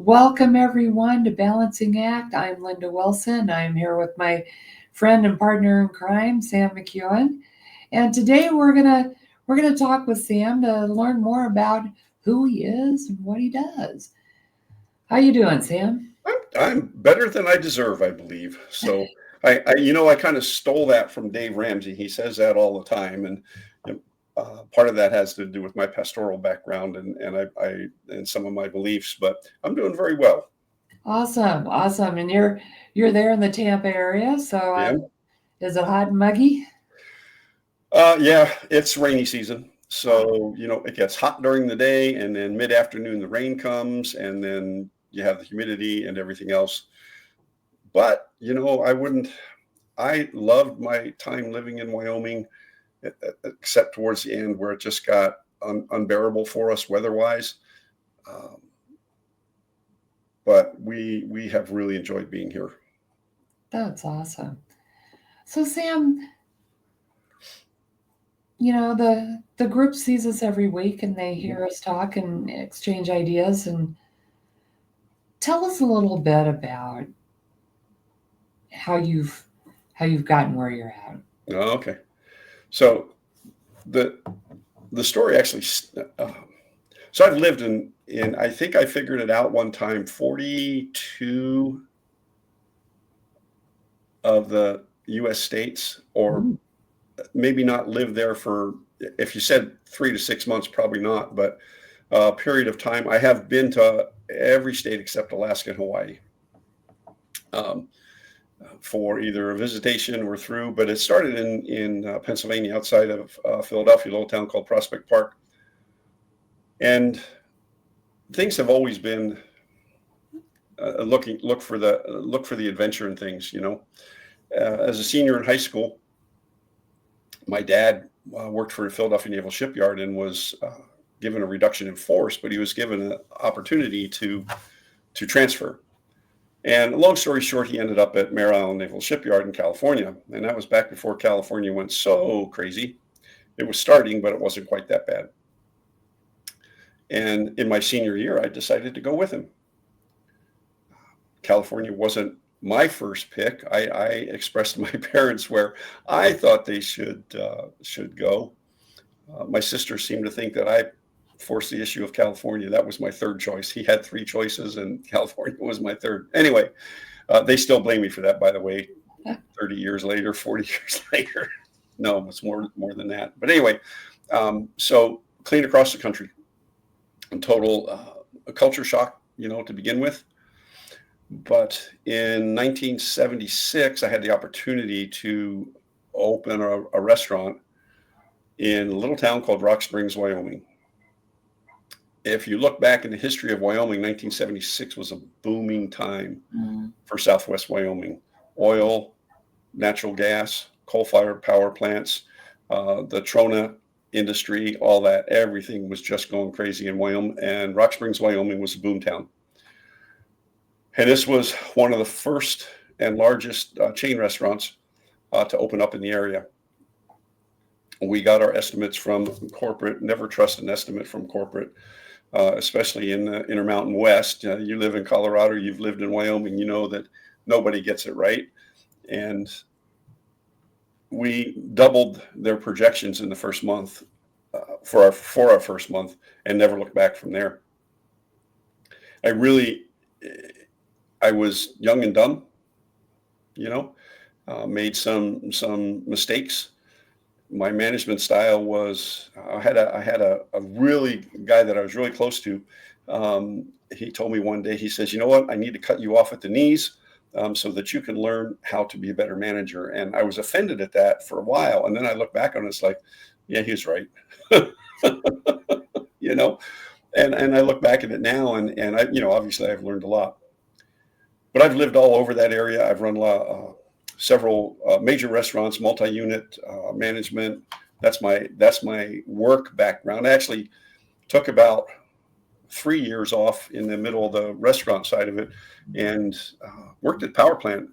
Welcome everyone to Balancing Act. I'm Linda Wilson. I'm here with my friend and partner in crime, Sam McKeown. And today we're gonna talk with Sam to learn more about who he is and what he does. How you doing, Sam? I'm better than I deserve, I believe. So I kind of stole that from Dave Ramsey. He says that all the time, and part of that has to do with my pastoral background and some of my beliefs. But I'm doing very well. Awesome, awesome. And you're there in the Tampa area, so Yeah, is it hot and muggy? yeah. It's rainy season, so it gets hot during the day, and then mid-afternoon the rain comes, and then you have the humidity and everything else. But I wouldn't. I loved my time living in Wyoming, except towards the end where it just got unbearable for us weather-wise. Um, but we have really enjoyed being here. That's awesome. So Sam, the group sees us every week and they hear us talk and exchange ideas, and tell us a little bit about how you've how you've gotten where you're at. Oh, okay, so the the story actually. Uh, so I've lived in I think I figured it out one time. 42 of the U.S. states, or Ooh. maybe not lived there for. If you said 3 to 6 months, probably not, but a period of time. I have been to every state except Alaska and Hawaii. Um, for either a visitation or through, but it started in Pennsylvania, outside of Philadelphia, a little town called Prospect Park, and things have always been look for the adventure and things. As a senior in high school, my dad worked for a Philadelphia Naval Shipyard and was given a reduction in force, but he was given an opportunity to transfer. And long story short, he ended up at Mare Island Naval Shipyard in California. And that was back before California went so crazy. It was starting, but it wasn't quite that bad. And in my senior year, I decided to go with him. California wasn't my first pick. I expressed to my parents where I thought they should go. My sister seemed to think that I forced the issue of California. That was my third choice. He had three choices, and California was my third. Anyway, they still blame me for that, by the way, 30 years later, 40 years later. No, it's more than that. But anyway, so clean across the country, total a culture shock, to begin with. But in 1976, I had the opportunity to open a restaurant in a little town called Rock Springs, Wyoming. If you look back in the history of Wyoming, 1976 was a booming time for Southwest Wyoming. Oil, natural gas, coal-fired power plants, the Trona industry, all that, everything was just going crazy in Wyoming. And Rock Springs, Wyoming was a boom town. And this was one of the first and largest chain restaurants to open up in the area. We got our estimates from corporate. Never trust an estimate from corporate, especially in the Intermountain West. You live in Colorado, you've lived in Wyoming, you know that nobody gets it right. And we doubled their projections in the first month for our first month, and never looked back from there. I was young and dumb, made some mistakes. My management style was I had a really guy that I was really close to. He told me one day, he says, "You know what? I need to cut you off at the knees so that you can learn how to be a better manager." And I was offended at that for a while, and then I look back on it, it's like, yeah, he was right. you know, and I look back at it now, and I, obviously I've learned a lot. But I've lived all over that area. I've run several major restaurants, multi-unit management. That's my work background. I actually took about 3 years off in the middle of the restaurant side of it, and worked at power plant.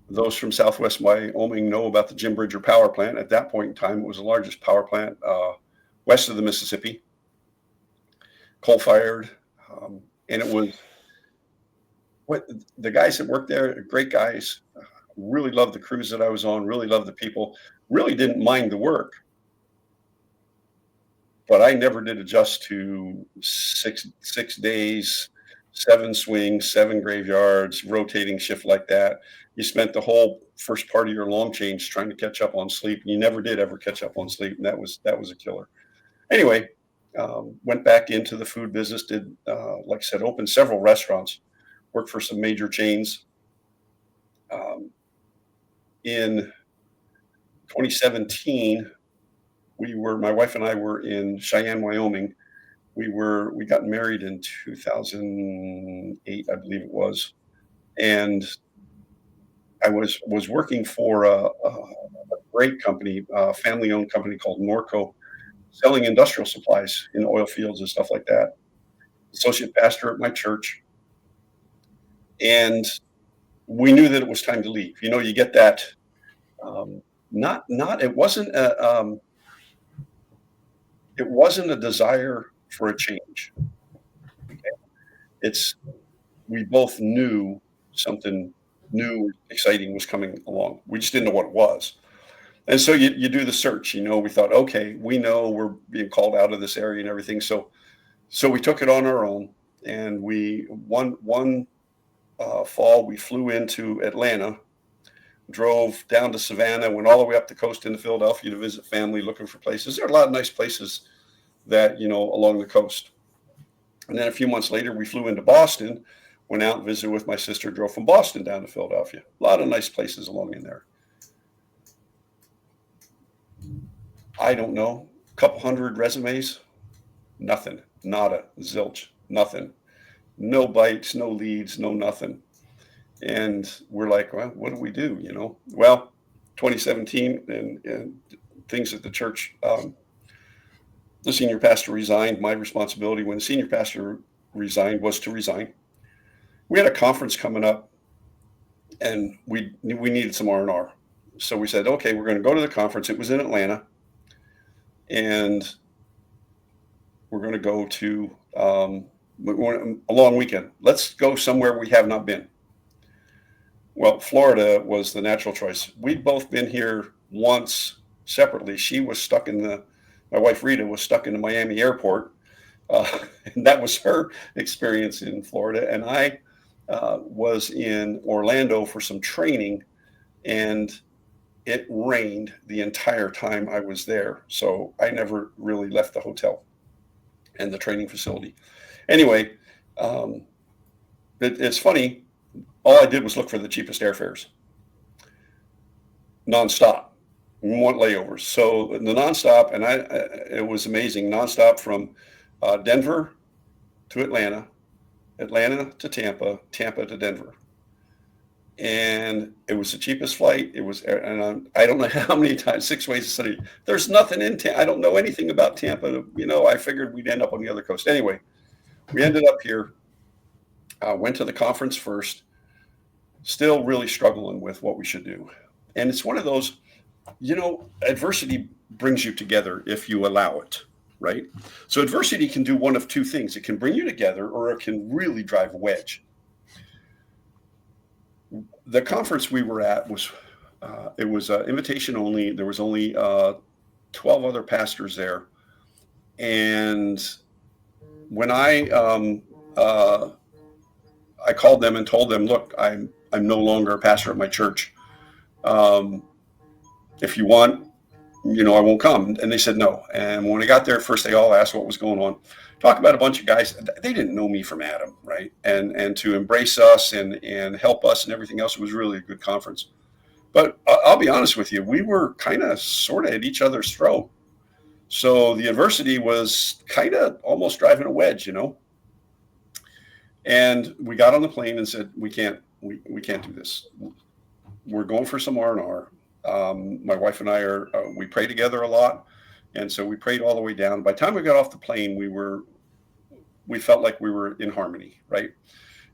Those from Southwest Wyoming know about the Jim Bridger power plant. At that point in time, it was the largest power plant west of the Mississippi, coal-fired, and it was what the guys that worked there, great guys, really loved the cruise that I was on, really loved the people, really didn't mind the work. But I never did adjust to six days, 7 swings, 7 graveyards, rotating shift like that. You spent the whole first part of your long change trying to catch up on sleep, and you never did ever catch up on sleep, and that was a killer. Anyway, went back into the food business, did, like I said, opened several restaurants, worked for some major chains. In 2017, my wife and I were in Cheyenne, Wyoming. We got married in 2008, I believe it was, and I was working for a great company, a family-owned company called Norco, selling industrial supplies in oil fields and stuff like that. Associate pastor at my church, and we knew that it was time to leave. You get that. Not it wasn't a desire for a change. It's We both knew something new, exciting was coming along. We just didn't know what it was. And so you do the search. We thought, okay, we know we're being called out of this area and everything. So we took it on our own, and one fall we flew into Atlanta, drove down to Savannah, went all the way up the coast into Philadelphia to visit family, looking for places. There are a lot of nice places that along the coast. And then a few months later, we flew into Boston, went out and visited with my sister, drove from Boston down to Philadelphia. A lot of nice places along in there. I don't know, a couple hundred resumes, nothing, nada, zilch, nothing. No bites, no leads, no nothing. And we're like, well, what do we do? Well, 2017 and things at the church, the senior pastor resigned. My responsibility when the senior pastor resigned was to resign. We had a conference coming up, and we needed some R&R. So we said, okay, we're going to go to the conference. It was in Atlanta, and we're going to go to a long weekend. Let's go somewhere we have not been. Well, Florida was the natural choice. We'd both been here once separately. My wife Rita was stuck in the Miami airport, and that was her experience in Florida. And I was in Orlando for some training, and it rained the entire time I was there. So I never really left the hotel and the training facility. Anyway, it's funny. All I did was look for the cheapest airfares, nonstop. We want layovers. So the nonstop, and it was amazing. Nonstop from Denver to Atlanta, Atlanta to Tampa, Tampa to Denver. And it was the cheapest flight. It was, and I don't know how many times, 6 ways to Sunday. There's nothing in Tampa. I don't know anything about Tampa. I figured we'd end up on the other coast. Anyway, we ended up here, went to the conference first, still really struggling with what we should do. And it's one of those, adversity brings you together if you allow it, right? So adversity can do one of two things. It can bring you together, or it can really drive a wedge. The conference we were at was, it was invitation only. There was only 12 other pastors there. And when I called them and told them, look, I'm no longer a pastor at my church. If you want, I won't come. And they said no. And when I got there, first they all asked what was going on. Talk about a bunch of guys. They didn't know me from Adam, right? And to embrace us and help us and everything else, was really a good conference. But I'll be honest with you, we were kind of sort of at each other's throat. So the adversity was kind of almost driving a wedge, And we got on the plane and said, we can't do this. We're going for some R&R. My wife and I we pray together a lot. And so we prayed all the way down. By the time we got off the plane, we felt like we were in harmony, right?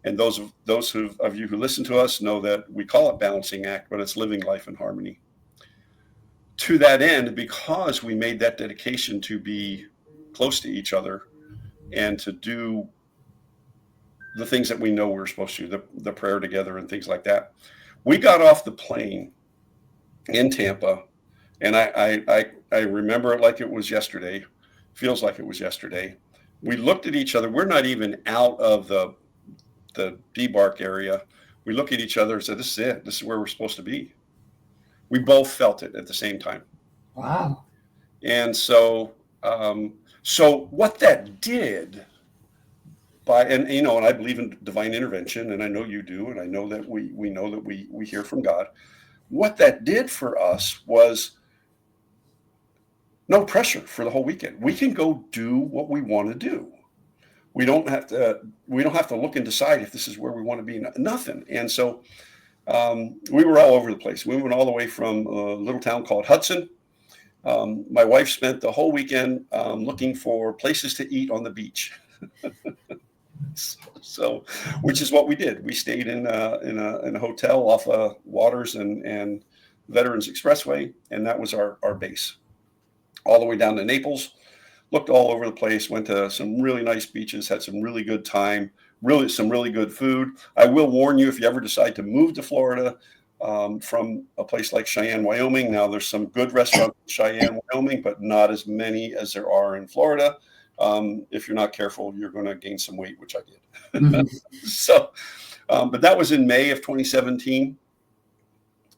And those of you who listen to us know that we call it balancing act, but it's living life in harmony. To that end, because we made that dedication to be close to each other and to do the things that we know we're supposed to, the prayer together and things like that. We got off the plane in Tampa, and I remember it like it was yesterday. Feels like it was yesterday. We looked at each other. We're not even out of the debark area. We look at each other and said, "This is it. This is where we're supposed to be." We both felt it at the same time. Wow. And so what that did and I believe in divine intervention, and I know you do, and I know that we know that we hear from God. What that did for us was no pressure for the whole weekend. We can go do what we want to do. We don't have to look and decide if this is where we want to be. Nothing. And so we were all over the place. We went all the way from a little town called Hudson. My wife spent the whole weekend looking for places to eat on the beach. So, which is what we did. We stayed in a hotel off Waters and Veterans Expressway, and that was our base. All the way down to Naples, looked all over the place, went to some really nice beaches, had some really good time, some really good food. I will warn you, if you ever decide to move to Florida from a place like Cheyenne, Wyoming, now there's some good restaurants in Cheyenne, Wyoming, but not as many as there are in Florida. If you're not careful, you're going to gain some weight, which I did. Mhm. So, but that was in May of 2017.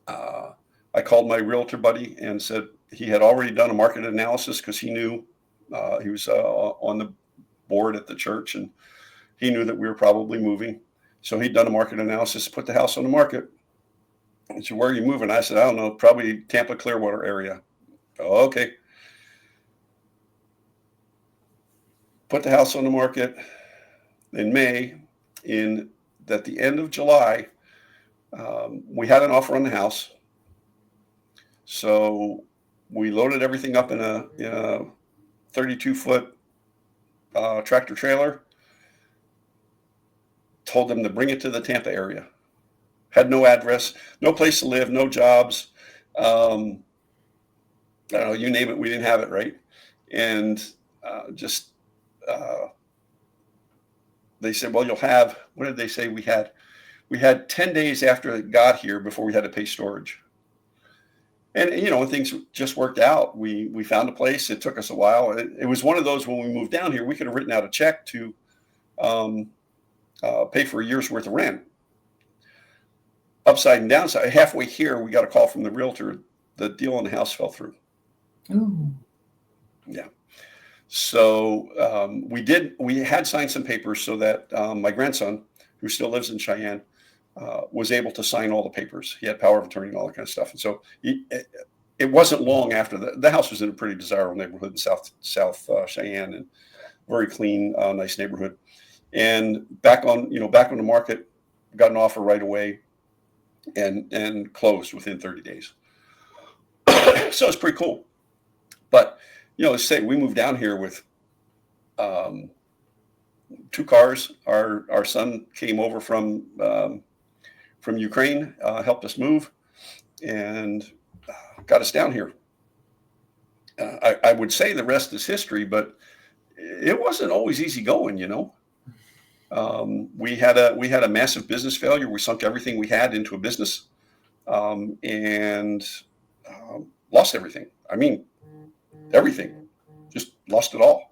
I called my realtor buddy and said he had already done a market analysis because he knew he was on the board at the church, and he knew that we were probably moving. So he'd done a market analysis, put the house on the market. He said, "Where are you moving?" I said, "I don't know, probably Tampa, Clearwater area." "Oh, okay." Put the house on the market in May. At the end of July, we had an offer on the house. So we loaded everything up in a 32-foot tractor trailer, told them to bring it to the Tampa area. Had no address, no place to live, no jobs. I don't know, you name it, we didn't have it, right? And they said, "Well, you'll have," what did they say? We had 10 days after it got here before we had to pay storage. And, things just worked out. We found a place. It took us a while. It was one of those, when we moved down here, we could have written out a check to pay for a year's worth of rent. Upside and downside, halfway here, we got a call from the realtor. The deal on the house fell through. Ooh. Yeah. So we had signed some papers so that my grandson, who still lives in Cheyenne, was able to sign all the papers. He had power of attorney and all that kind of stuff. And so it wasn't long after the house was in a pretty desirable neighborhood in South Cheyenne, and very clean, nice neighborhood. And back on the market, got an offer right away, and closed within 30 days. So it's pretty cool. But let's say we moved down here with 2 cars. Our son came over from Ukraine, helped us move, and got us down here. I would say the rest is history, but it wasn't always easy going. We had a massive business failure. We sunk everything we had into a business, and lost everything. I mean, everything, just lost it all.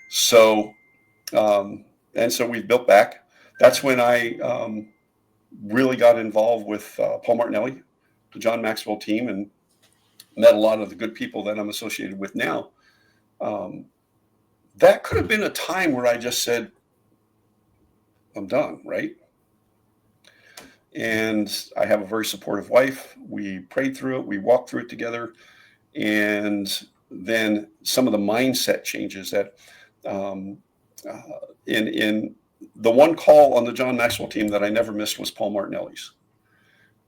So, and so we built back. That's when I really got involved with Paul Martinelli, the John Maxwell team, and met a lot of the good people that I'm associated with now. That could have been a time where I just said, "I'm done," right? And I have a very supportive wife. We prayed through it. We walked through it together. And then some of the mindset changes that in the one call on the John Maxwell team that I never missed was Paul Martinelli's.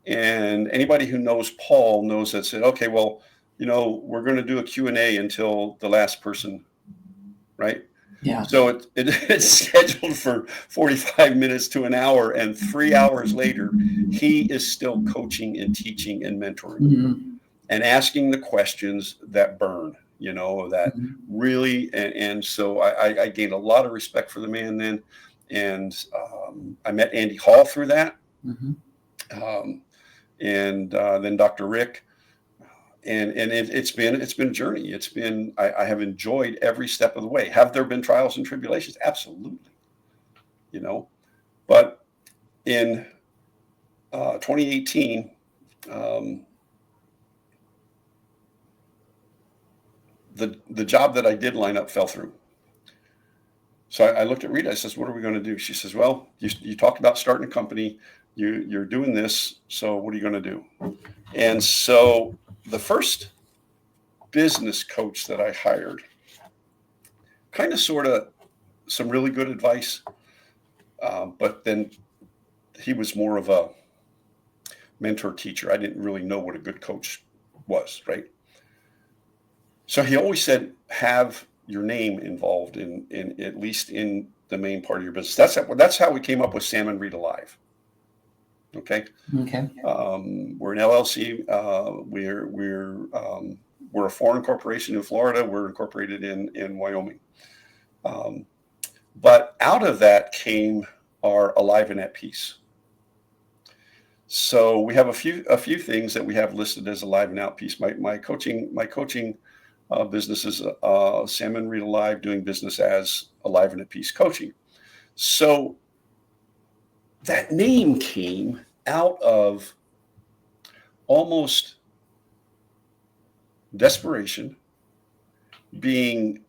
And anybody who knows Paul knows that said, "Okay, well, we're going to do a Q&A until the last person," right? Yeah. So it's scheduled for 45 minutes to an hour, and 3 hours later, he is still coaching and teaching and mentoring. Mhm. And asking the questions that burn, that really, and so I gained a lot of respect for the man then. And I met Andy Hall through that. Mhm. And then Dr. Rick. And it's been a journey. I have enjoyed every step of the way. Have there been trials and tribulations? Absolutely. But in 2018, the job that I did line up fell through. So I looked at Rita. I says, "What are we going to do?" She says, "Well, you talked about starting a company. You're doing this. So what are you going to do?" And so the first business coach that I hired, kind of sort of some really good advice, but then he was more of a mentor teacher. I didn't really know what a good coach was, right? So he always said, have your name involved in at least in the main part of your business. That's how we came up with Sam and Rita Live. Okay. Okay. We're an LLC. We're a foreign corporation in Florida. We're incorporated in Wyoming. But out of that came our Alive and at Peace. So we have a few things that we have listed as Alive and at Peace. My coaching business is Sam and Rita Live, doing business as Alive and at Peace Coaching. So that name came out of almost desperation, being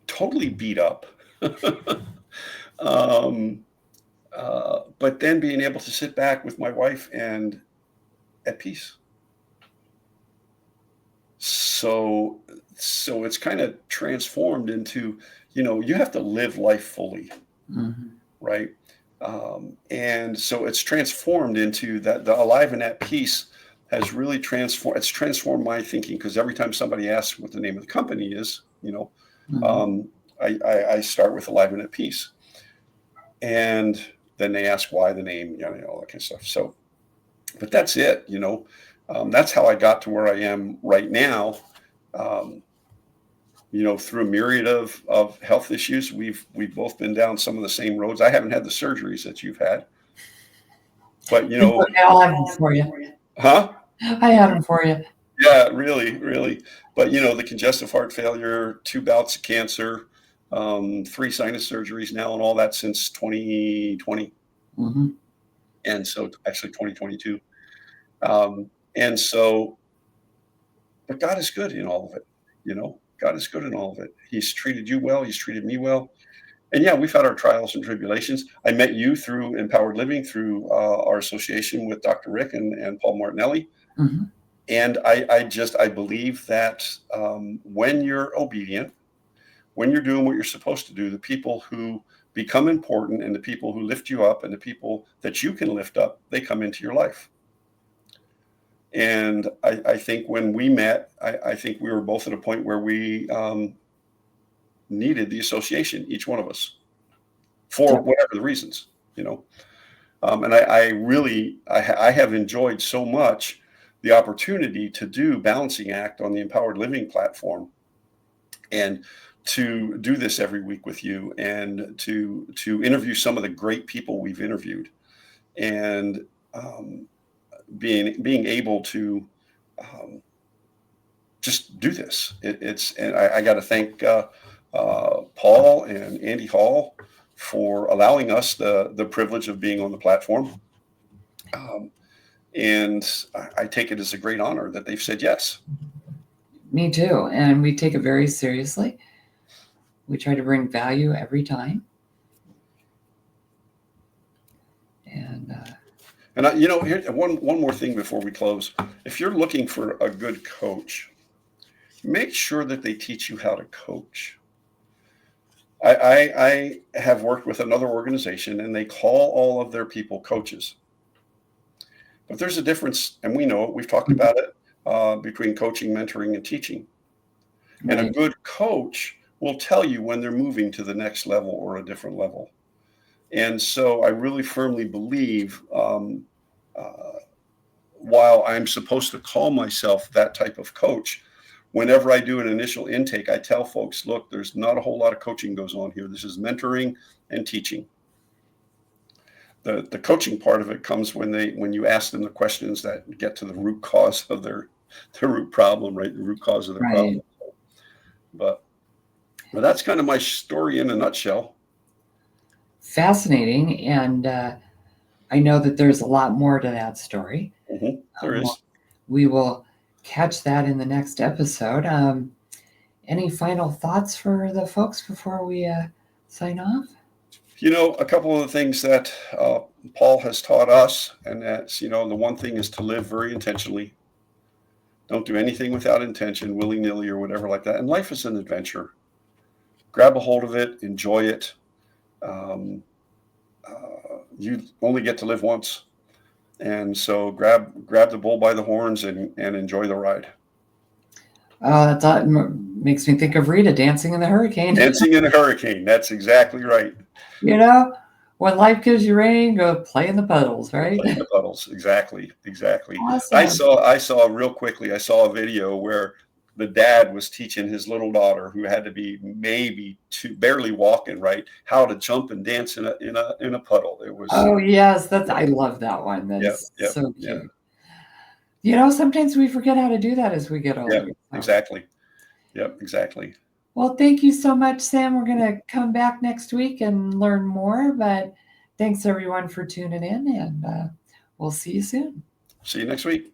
totally beat up, but then being able to sit back with my wife and at peace. So it's kind of transformed into, you have to live life fully, right? And so it's transformed into that. The Alive and at Peace has really transformed. It's transformed my thinking, because every time somebody asks what the name of the company is, I start with Alive and at Peace, and then they ask why the name, all that kind of stuff. So, but that's it. That's how I got to where I am right now. Through a myriad of health issues, we've both been down some of the same roads. I haven't had the surgeries that you've had, but I'll have them for you. Huh? I had them for you. Yeah, really, really. But the congestive heart failure, 2 bouts of cancer, 3 sinus surgeries now, and all that since 2020. Mm-hmm. And so actually 2022. And so, but God is good in all of it. God is good in all of it. He's treated you well. He's treated me well. And yeah, we've had our trials and tribulations. I met you through Empowered Living, through our association with Dr. Rick and Paul Martinelli. Mm-hmm. And I believe that when you're obedient, when you're doing what you're supposed to do, the people who become important and the people who lift you up and the people that you can lift up, they come into your life. And I think when we met, I think we were both at a point where we needed the association, each one of us, for whatever the reasons, and I have enjoyed so much the opportunity to do Balancing Act on the Empowered Living platform, and to do this every week with you, and to interview some of the great people we've interviewed, and being able to just do this. And I got to thank Paul and Andy Hall for allowing us the privilege of being on the platform. And I take it as a great honor that they've said yes. Me too. And we take it very seriously. We try to bring value every time. And here, one more thing before we close. If you're looking for a good coach, make sure that they teach you how to coach. I have worked with another organization, and they call all of their people coaches. But there's a difference, and we know it. We've talked about it, between coaching, mentoring, and teaching. Right. And a good coach will tell you when they're moving to the next level or a different level. And so I really firmly believe, while I'm supposed to call myself that type of coach, whenever I do an initial intake, I tell folks, look, there's not a whole lot of coaching goes on here. This is mentoring and teaching. the coaching part of it comes when you ask them the questions that get to the root cause of their root problem, right? The root cause of their Right. problem. But that's kind of my story in a nutshell. Fascinating. And I know that there's a lot more to that story. There is. We will catch that in the next episode. Any final thoughts for the folks before we sign off? A couple of the things that Paul has taught us, and that's, the one thing is to live very intentionally. Don't do anything without intention, willy-nilly or whatever like that. And life is an adventure. Grab a hold of it, enjoy it. You only get to live once. And so grab the bull by the horns and enjoy the ride. Oh, that makes me think of Rita, Dancing in the Hurricane. Dancing in a Hurricane. That's exactly right. When life gives you rain, go play in the puddles, right? Play in the puddles. Exactly. Awesome. I saw real quickly, I saw a video where the dad was teaching his little daughter, who had to be maybe barely walking, right, how to jump and dance in a puddle. It was. Oh yes, I love that one. That's so cute. Sometimes we forget how to do that as we get older. Yeah, exactly. Yep, exactly. Well, thank you so much, Sam. We're going to come back next week and learn more, but thanks everyone for tuning in, and we'll see you soon. See you next week.